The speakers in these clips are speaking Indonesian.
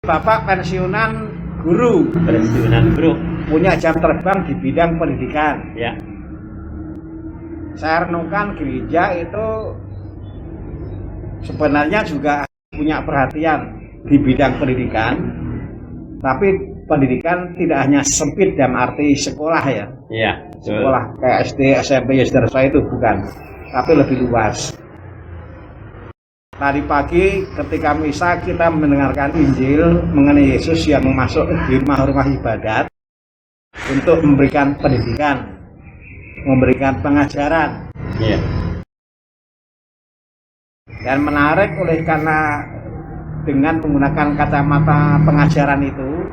Bapak pensiunan guru. Pensiunan guru. Punya jam terbang di bidang pendidikan. Ya. Saya renungkan gereja itu sebenarnya juga punya perhatian di bidang pendidikan. Tapi pendidikan tidak hanya sempit dalam arti sekolah ya. Iya. Sekolah kayak SD, SMP, ya saudara itu bukan. Tapi lebih luas. Tadi pagi ketika misa kita mendengarkan Injil mengenai Yesus yang masuk di rumah-rumah ibadat untuk memberikan pendidikan, memberikan pengajaran. Iya. Dan menarik karena dengan menggunakan kacamata pengajaran itu,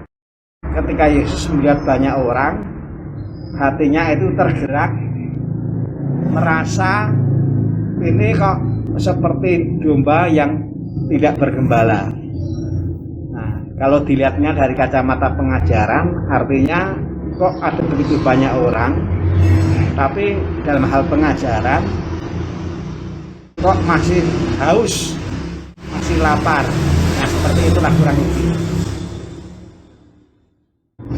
ketika Yesus melihat banyak orang, hatinya itu tergerak, merasa ini kok seperti domba yang tidak bergembala. Nah, kalau dilihatnya dari kacamata pengajaran, artinya kok ada begitu banyak orang, tapi dalam hal pengajaran kok masih haus, masih lapar. Nah, seperti itulah kurang lebih.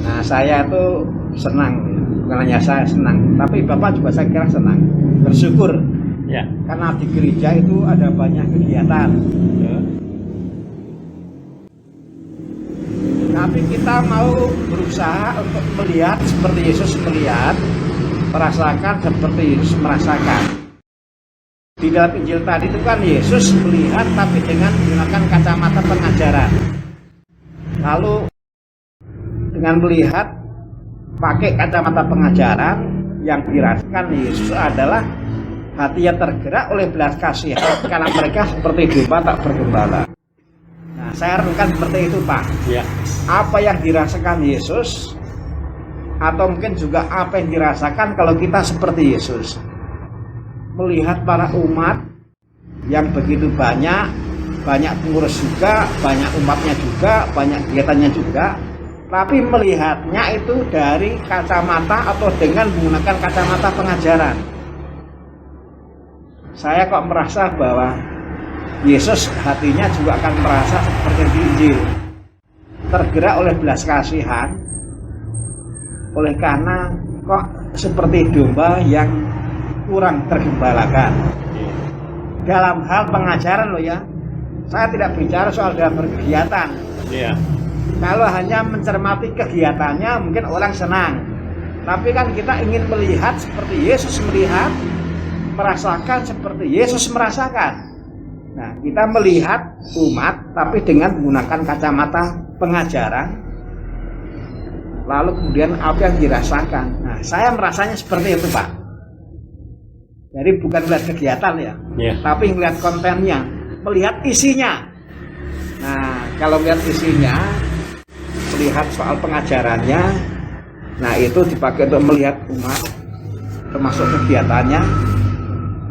Nah, saya tuh senang, bukan hanya saya senang, tapi Bapak juga saya kira senang, bersyukur. Ya. Karena di gereja itu ada banyak kegiatan. Ya. Tapi kita mau berusaha untuk melihat seperti Yesus melihat, merasakan seperti Yesus merasakan. Di dalam Injil tadi itu kan Yesus melihat tapi dengan menggunakan kacamata pengajaran. Lalu dengan melihat pakai kacamata pengajaran yang dirasakan Yesus adalah hati yang tergerak oleh belas kasihan karena mereka seperti domba tak bergembala. Nah, saya renungkan seperti itu, Pak. Ya. Apa yang dirasakan Yesus, atau mungkin juga apa yang dirasakan kalau kita seperti Yesus, melihat para umat yang begitu banyak pengurus juga, banyak umatnya juga, banyak kegiatannya juga, tapi melihatnya itu dari kacamata atau dengan menggunakan kacamata pengajaran. Saya kok merasa bahwa Yesus hatinya juga akan merasa seperti di Injil, tergerak oleh belas kasihan, oleh karena kok seperti domba yang kurang tergembalakan. Dalam hal pengajaran loh ya, saya tidak bicara soal dalam berkegiatan. Iya. Kalau hanya mencermati kegiatannya mungkin orang senang, tapi kan kita ingin melihat seperti Yesus melihat, merasakan seperti Yesus merasakan. Nah, kita melihat umat tapi dengan menggunakan kacamata pengajaran. Lalu kemudian apa yang dirasakan. Nah, saya merasanya seperti itu, Pak. Jadi bukan melihat kegiatan ya, tapi melihat kontennya, melihat isinya. Nah, kalau melihat isinya, melihat soal pengajarannya, nah itu dipakai untuk melihat umat, termasuk kegiatannya.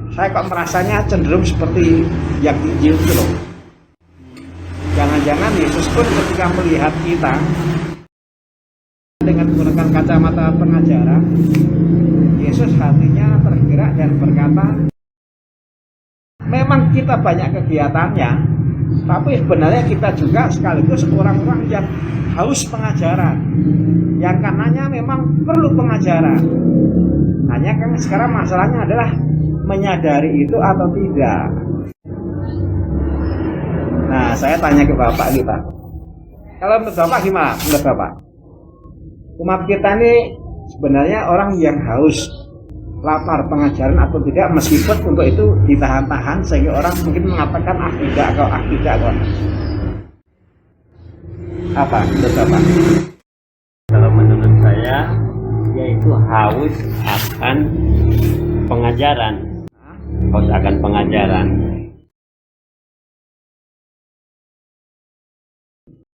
Saya kok merasanya cenderung seperti yang Injil itu loh. Jangan-jangan Yesus pun ketika melihat kita dengan menggunakan kacamata pengajaran, Yesus hatinya tergerak dan berkata, memang kita banyak kegiatannya, tapi sebenarnya kita juga sekaligus orang-orang yang haus pengajaran, yang karenanya memang perlu pengajaran. Hanya kan sekarang masalahnya adalah menyadari itu atau tidak. Nah, saya tanya ke Bapak kita. Kalau menurut Bapak gimana? Menurut Bapak, umat kita ini sebenarnya orang yang haus, lapar pengajaran atau tidak, meskipun untuk itu ditahan-tahan sehingga orang mungkin mengatakan tidak kok. Apa menurut Bapak? Kalau menurut saya, yaitu haus akan pengajaran. Haus akan pengajaran.